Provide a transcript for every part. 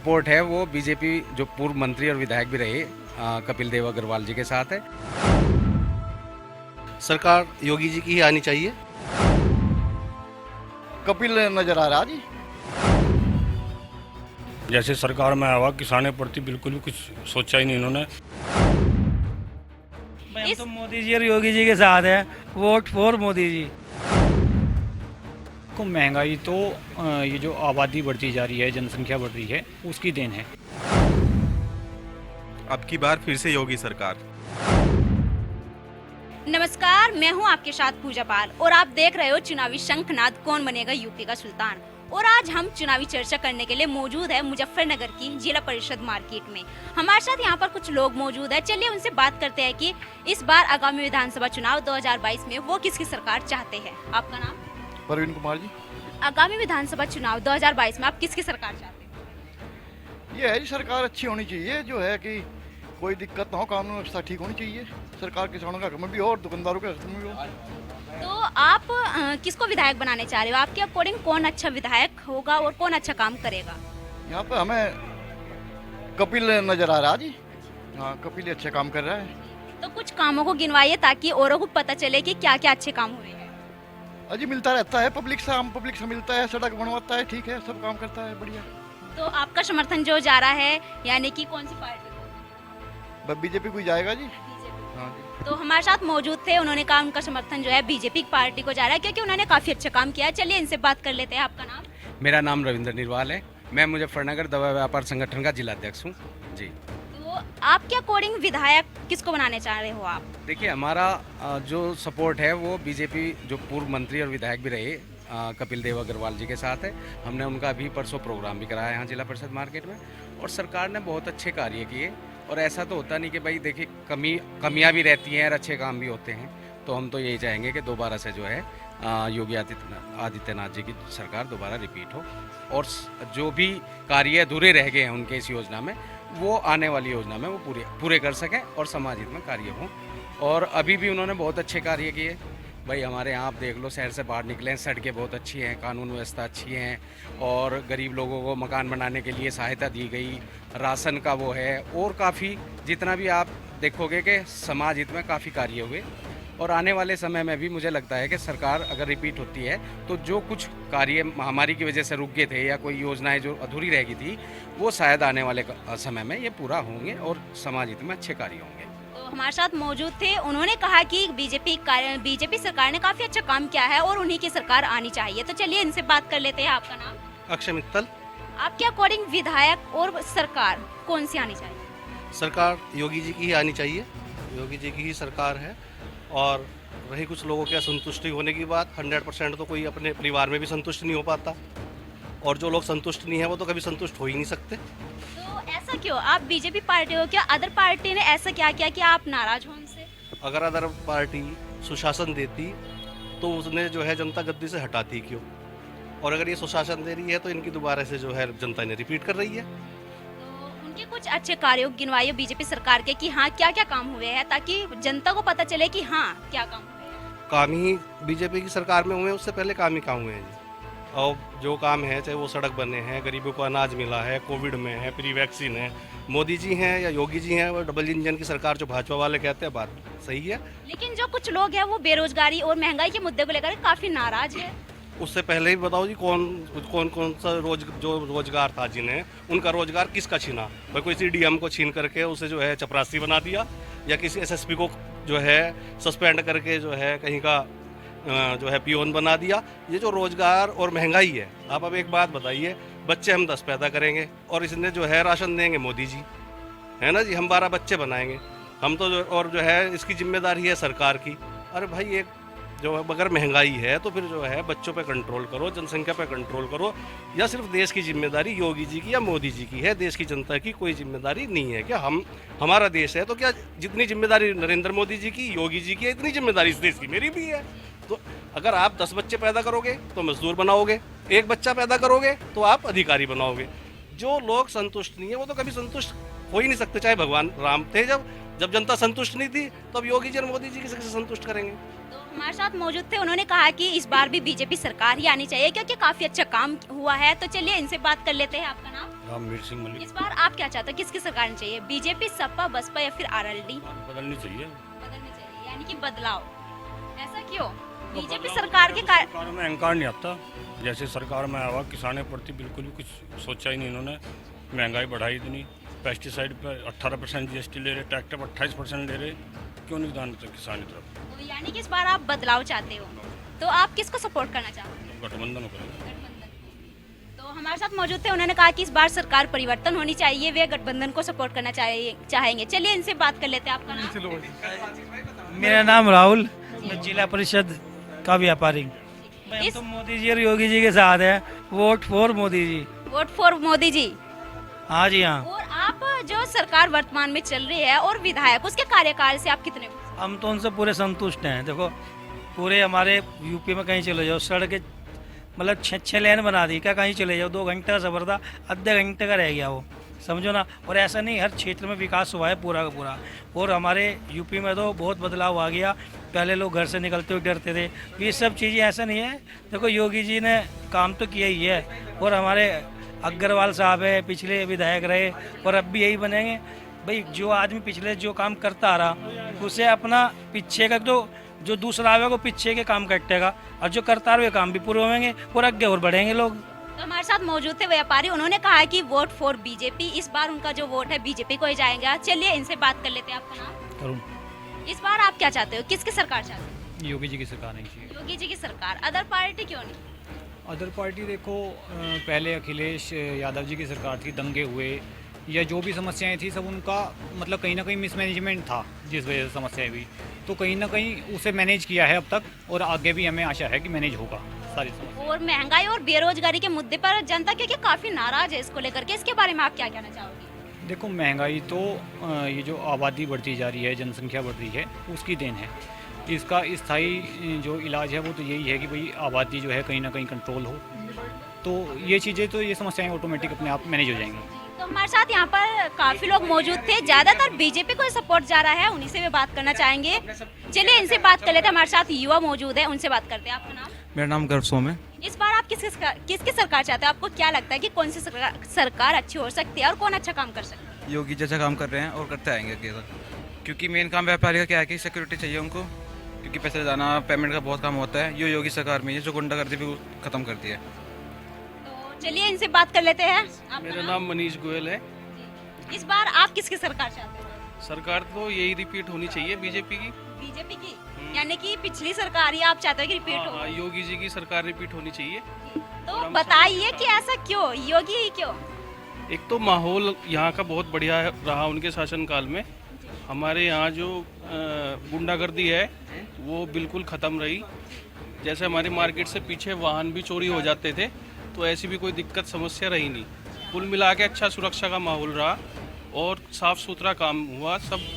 Support है वो BJP जो पूर्व मंत्री और विधायक भी रहे कपिल देव अग्रवाल जी के साथ है। सरकार योगी जी की ही आनी चाहिए। कपिल नजर आ रहा जी। जैसे सरकार में आवा किसानों प्रति बिल्कुल भी कुछ सोचा ही नहीं इन्होंने। हम तो मोदी जी और योगी जी के साथ है, वोट फॉर मोदी जी। को महंगाई तो ये जो आबादी बढ़ती जा रही है, जनसंख्या बढ़ रही है, उसकी देन है। अब की बार फिर से योगी सरकार। नमस्कार, मैं हूं आपके साथ पूजा पाल और आप देख रहे हो चुनावी शंखनाद कौन बनेगा यूपी का सुल्तान। और आज हम चुनावी चर्चा करने के लिए मौजूद है मुजफ्फरनगर की जिला परिषद मार्केट में। हमारे साथ यहाँ पर कुछ लोग मौजूद है, चलिए उनसे बात करते हैं कि इस बार आगामी विधानसभा चुनाव 2022 में वो किसकी सरकार चाहते हैं। आपका नाम? प्रवीण कुमार जी। आगामी विधानसभा चुनाव 2022 में आप किसकी सरकार चाहते हैं? ये है जी, सरकार अच्छी होनी चाहिए, जो है कि कोई दिक्कत ना हो, कानून व्यवस्था ठीक होनी चाहिए। सरकार किसानों का हक में भी हो और दुकानदारों के हक में भी हो। तो आप किसको विधायक बनाने चाह रहे हो? आपके अकॉर्डिंग कौन अच्छा विधायक होगा और कौन अच्छा काम करेगा? यहाँ पे हमें कपिल नजर आ रहा जी। हाँ, कपिल अच्छे काम कर रहा है। तो कुछ कामों को गिनवाइए ताकि औरों को पता चले कि क्या क्या अच्छे काम हुए हैं। अजी मिलता रहता है, पब्लिक से, आम पब्लिक से मिलता है, सड़क बनवाता है, ठीक है, सब काम करता है, बढ़िया। तो आपका समर्थन जो जा रहा है यानी कि कौन सी पार्टी को? बीजेपी को जाएगा जी। बीजेपी। हाँ जी। तो हमारे साथ मौजूद थे, उन्होंने कहा उनका समर्थन जो है बीजेपी पार्टी को जा रहा है क्योंकि उन्होंने काफी अच्छा काम किया है। चलिए इनसे बात कर लेते हैं। आपका नाम? मेरा नाम रविंद्र निर्वाल है। मैं मुजफ्फरनगर दवा व्यापार संगठन का जिला अध्यक्ष हूँ जी। तो आपके अकॉर्डिंग विधायक किसको बनाने चाह रहे हो आप? देखिए, हमारा जो सपोर्ट है वो बीजेपी जो पूर्व मंत्री और विधायक भी रहे कपिल देव अग्रवाल जी के साथ है। हमने उनका अभी परसों प्रोग्राम भी कराया यहाँ जिला परिषद मार्केट में और सरकार ने बहुत अच्छे कार्य किए। और ऐसा तो होता नहीं कि भाई देखिए कमियां भी रहती हैं और अच्छे काम भी होते हैं। तो हम तो यही चाहेंगे कि दोबारा से जो है योगी आदित्यनाथ जी की सरकार दोबारा रिपीट हो और जो भी कार्य अधूरे रह गए हैं उनके इस योजना में वो आने वाली योजना में वो पूरे कर सकें और समाज हित में कार्य हों। और अभी भी उन्होंने बहुत अच्छे कार्य किए। भाई हमारे यहाँ आप देख लो, शहर से बाहर निकले, सड़कें बहुत अच्छी हैं, कानून व्यवस्था अच्छी हैं और गरीब लोगों को मकान बनाने के लिए सहायता दी गई, राशन का वो है और काफ़ी जितना भी आप देखोगे कि समाज हित में काफ़ी कार्य हुए। और आने वाले समय में भी मुझे लगता है कि सरकार अगर रिपीट होती है तो जो कुछ कार्य महामारी की वजह से रुक गए थे या कोई योजनाएं जो अधूरी रह गई थी वो शायद आने वाले समय में ये पूरा होंगे और समाज हित में अच्छे कार्य होंगे। तो हमारे साथ मौजूद थे, उन्होंने कहा कि बीजेपी सरकार ने काफी अच्छा काम किया है और उन्हीं की सरकार आनी चाहिए। तो चलिए इनसे बात कर लेते हैं। आपका नाम? अक्षय मित्तल। आपके अकॉर्डिंग विधायक और सरकार कौन सी आनी चाहिए? सरकार योगी जी की ही आनी चाहिए। योगी जी की ही सरकार है। और रही कुछ लोगों के असंतुष्टि होने की बात, 100% तो कोई अपने परिवार में भी संतुष्ट नहीं हो पाता और जो लोग संतुष्ट नहीं है वो तो कभी संतुष्ट हो ही नहीं सकते। तो ऐसा क्यों? आप बीजेपी पार्टी हो, क्या अदर पार्टी ने ऐसा क्या किया कि आप नाराज हो उनसे? अगर अदर पार्टी सुशासन देती तो उसने जो है जनता गद्दी से हटाती क्यों? और अगर ये सुशासन दे रही है तो इनकी दोबारा से जो है जनता ने रिपीट कर रही है। तो उनके कुछ अच्छे कार्यों गिनवाइए बीजेपी सरकार के कि हाँ क्या क्या काम हुए हैं ताकि जनता को पता चले कि हाँ क्या काम हुए हैं। काम ही बीजेपी की सरकार में हुए, उससे पहले काम ही काम हुए हैं जी। और जो काम है, चाहे वो सड़क बने हैं, गरीबों को अनाज मिला है, कोविड में है, फ्री वैक्सीन है, मोदी जी हैं या योगी जी हैं, वो डबल इंजन की सरकार जो भाजपा वाले कहते हैं, बात सही है। लेकिन जो कुछ लोग हैं वो बेरोजगारी और महंगाई के मुद्दे को लेकर काफी नाराज है। उससे पहले ही बताओ जी कौन सा रोजगार था जिन्हें, उनका रोजगार किसका छीना? भाई कोई डीएम को छीन करके उसे जो है चपरासी बना दिया या किसी एसएसपी को जो है सस्पेंड करके जो है कहीं का जो है पियोन बना दिया। ये जो रोजगार और महंगाई है, आप अब एक बात बताइए, बच्चे हम 10 पैदा करेंगे और इसने जो है राशन देंगे मोदी जी, है ना जी, हम 12 बच्चे बनाएंगे हम तो और जो है इसकी जिम्मेदारी है सरकार की। अरे भाई एक जो अगर महंगाई है तो फिर जो है बच्चों पे कंट्रोल करो, जनसंख्या पे कंट्रोल करो। या सिर्फ देश की जिम्मेदारी योगी जी की या मोदी जी की है? देश की जनता की कोई जिम्मेदारी नहीं है क्या? हमारा देश है तो क्या जितनी जिम्मेदारी नरेंद्र मोदी जी की, योगी जी की है, इतनी जिम्मेदारी इस देश की मेरी भी है। तो अगर आप 10 बच्चे पैदा करोगे तो मजदूर बनाओगे, एक बच्चा पैदा करोगे तो आप अधिकारी बनाओगे। जो लोग संतुष्ट नहीं है वो तो कभी संतुष्ट हो ही नहीं सकते। चाहे भगवान राम थे, जब जनता संतुष्ट नहीं थी तो अब योगी जी और मोदी जी किसे संतुष्ट करेंगे? तो हमारे साथ मौजूद थे, उन्होंने कहा कि इस बार भी बीजेपी सरकार ही आनी चाहिए क्योंकि काफी अच्छा काम हुआ है। तो चलिए इनसे बात कर लेते हैं। आपका नाम? रामवीर सिंह मलिक। इस बार आप क्या चाहते हो, किसकी सरकार आनी चाहिए? बीजेपी, सपा, बसपा या फिर आरएलडी? बदलनी चाहिए। बदलनी चाहिए, यानी कि बदलाव। ऐसा क्यों? बीजेपी सरकार के सरकार में अहंकार नहीं आता। जैसे सरकार में आया किसानों के प्रति बिल्कुल भी कुछ सोचा ही नहीं इन्होंने। महंगाई बढ़ाई इतनी, पेस्टिसाइड पर 18% जीएसटी ले रहे, ट्रैक्टर पर 28% ले रहे, क्यों नहीं दान किसान की तरफ? तो यानी कि इस बार आप बदलाव चाहते हो, तो आप किसको सपोर्ट करना चाहते हो? गठबंधन करेंगे। तो हमारे साथ मौजूद थे, उन्होंने कहा कि इस बार सरकार परिवर्तन होनी चाहिए, वे गठबंधन को सपोर्ट करना चाहेंगे। चलिए इनसे बात कर लेते हैं। आपका नाम? मेरा नाम राहुल, मैं जिला परिषद का व्यापारी। भाई हम तो मोदी जी और योगी जी के साथ है। Vote for Modi ji. Vote for Modi ji. हाँ जी हाँ। और आप जो सरकार वर्तमान में चल रही है और विधायक, उसके कार्यकाल से आप कितने? हम तो उनसे पूरे संतुष्ट हैं। देखो पूरे हमारे यूपी में कहीं चले जाओ, सड़कें मतलब 6 लेन बना दी, क्या कहीं चले जाओ 2 घंटे का सफर था, आधे घंटे का रह गया वो, समझो ना। और ऐसा नहीं, हर क्षेत्र में विकास हुआ है पूरा का पूरा। और हमारे यूपी में तो बहुत बदलाव आ गया। पहले लोग घर से निकलते हुए डरते थे, ये सब चीज़ें ऐसा नहीं है। देखो योगी जी ने काम तो किया ही है, और हमारे अग्रवाल साहब है, पिछले विधायक रहे और अब भी यही बनेंगे। भाई जो आदमी पिछले जो काम करता आ रहा, उसे अपना पीछे का तो जो दूसरा आएगा वो पीछे के काम कटेगा, और जो करता रहे काम भी पूरे होंगे और आगे और बढ़ेंगे लोग। तो हमारे साथ मौजूद थे व्यापारी, उन्होंने कहा कि वोट फॉर बीजेपी, इस बार उनका जो वोट है बीजेपी को ही जाएगा। चलिए इनसे बात कर लेते हैं। आपका नाम? अरुण। इस बार आप क्या चाहते हो, किसकी सरकार चाहते हो? योगी जी की सरकार नहीं चाहिए। योगी जी की सरकार। अदर पार्टी क्यों नहीं? अदर पार्टी देखो, पहले अखिलेश यादव जी की सरकार थी, दंगे हुए या जो भी समस्याएं थी सब उनका मतलब कहीं ना कहीं मिसमैनेजमेंट था, जिस वजह से समस्याएं हुई। तो कहीं ना कहीं उसे मैनेज किया है अब तक, और आगे भी हमें आशा है कि मैनेज होगा सारी समस्या। और महंगाई और बेरोजगारी के मुद्दे पर जनता क्योंकि काफी नाराज है इसको लेकर के, इसके बारे में आप क्या कहना चाहोगे? देखो महंगाई तो ये जो आबादी बढ़ती जा रही है, जनसंख्या बढ़ रही है, उसकी देन है। इसका स्थायी जो इलाज है वो तो यही है कि भाई आबादी जो है कहीं ना कहीं कंट्रोल हो, तो ये चीज़ें तो ये समस्याएं ऑटोमेटिक अपने आप मैनेज हो जाएंगी। तो हमारे साथ यहाँ पर काफी लोग मौजूद थे, ज्यादातर बीजेपी को सपोर्ट जा रहा है, उन्हीं से भी बात करना चाहेंगे। चलिए इनसे बात कर लेते हैं। हमारे साथ युवा मौजूद है, उनसे बात करते हैं। आपका नाम? मेरा नाम गर्व सोम है। इस बार आप किसकी सरकार चाहते हो? आपको क्या लगता है कि कौन सी सरकार अच्छी हो सकती है और कौन अच्छा काम कर सकता है? योगी जैसा काम कर रहे हैं और करते आएंगे आगे तक, क्योंकि मेन काम व्यापारी का क्या है कि सिक्योरिटी चाहिए उनको, क्योंकि पैसे जाना पेमेंट का बहुत काम होता है। ये योगी सरकार में ये जो गुंडागर्दी भी खत्म कर दिया है। तो चलिए इनसे बात कर लेते हैं। मेरा नाम मनीष गोयल है। इस बार आप किसकी सरकार चाहते हो? सरकार तो यही रिपीट होनी चाहिए बीजेपी की। बीजेपी की, यानी कि पिछली सरकार ही आप चाहते हो कि रिपीट हो? योगी जी की सरकार रिपीट होनी चाहिए। तो बताइए कि ऐसा क्यों, योगी ही क्यों? एक तो माहौल यहाँ का बहुत बढ़िया रहा उनके शासनकाल में। हमारे यहाँ जो गुंडागर्दी है वो बिल्कुल ख़त्म रही। जैसे हमारे मार्केट से पीछे वाहन भी चोरी हो जाते थे, तो ऐसी भी कोई दिक्कत समस्या रही नहीं। कुल मिला के अच्छा सुरक्षा का माहौल रहा और साफ सुथरा काम हुआ सब।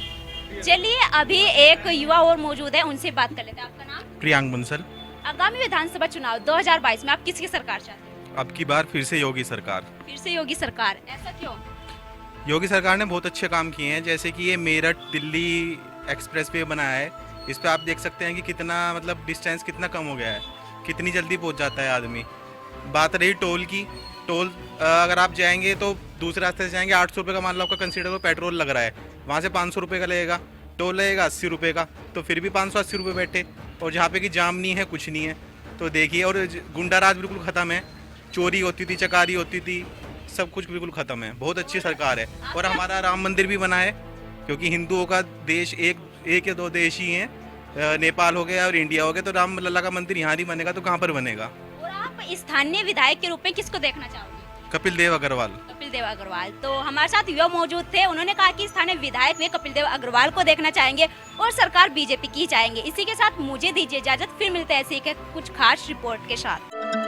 चलिए अभी एक युवा और मौजूद है, उनसे बात कर लेते हैं। आपका नाम? प्रियांक बंसल। आगामी विधानसभा चुनाव 2022 में आप किसकी सरकार चाहते हैं? अब की बार फिर से योगी सरकार। फिर से योगी सरकार। ऐसा क्यों? योगी सरकार ने बहुत अच्छे काम किए हैं, जैसे कि ये मेरठ दिल्ली एक्सप्रेस वे बनाया है। इस पे आप देख सकते हैं कि कितना मतलब डिस्टेंस कितना कम हो गया है, कितनी जल्दी पहुंच जाता है आदमी। बात रही टोल की, टोल अगर आप जाएंगे तो दूसरे रास्ते से जाएंगे, 800 रुपये का मान लो आपका कंसीडर को पेट्रोल लग रहा है, वहाँ से 500 रुपये का लगेगा, टोल लगेगा 80 रुपये का, तो फिर भी 580 रुपये बैठे। और जहाँ पे कि जाम नहीं है, कुछ नहीं है, तो देखिए। और गुंडा राज बिल्कुल ख़त्म है, चोरी होती थी, चकारी होती थी, सब कुछ बिल्कुल ख़त्म है। बहुत अच्छी सरकार है। और हमारा राम मंदिर भी बना है, क्योंकि हिंदुओं का देश एक या 2 देश ही हैं, नेपाल हो गया और इंडिया हो गया, तो राम लल्ला का मंदिर यहाँ नहीं बनेगा तो कहाँ पर बनेगा। और आप स्थानीय विधायक के रूप में किसको देखना चाहोगे? कपिल देव अग्रवाल। कपिल देव अग्रवाल। तो हमारे साथ युवा मौजूद थे, उन्होंने कहा कि स्थानीय विधायक वे कपिल देव अग्रवाल को देखना चाहेंगे और सरकार बीजेपी की चाहेंगे। इसी के साथ मुझे दीजिए इजाजत, फिर मिलते हैं ऐसे ही कुछ खास रिपोर्ट के साथ।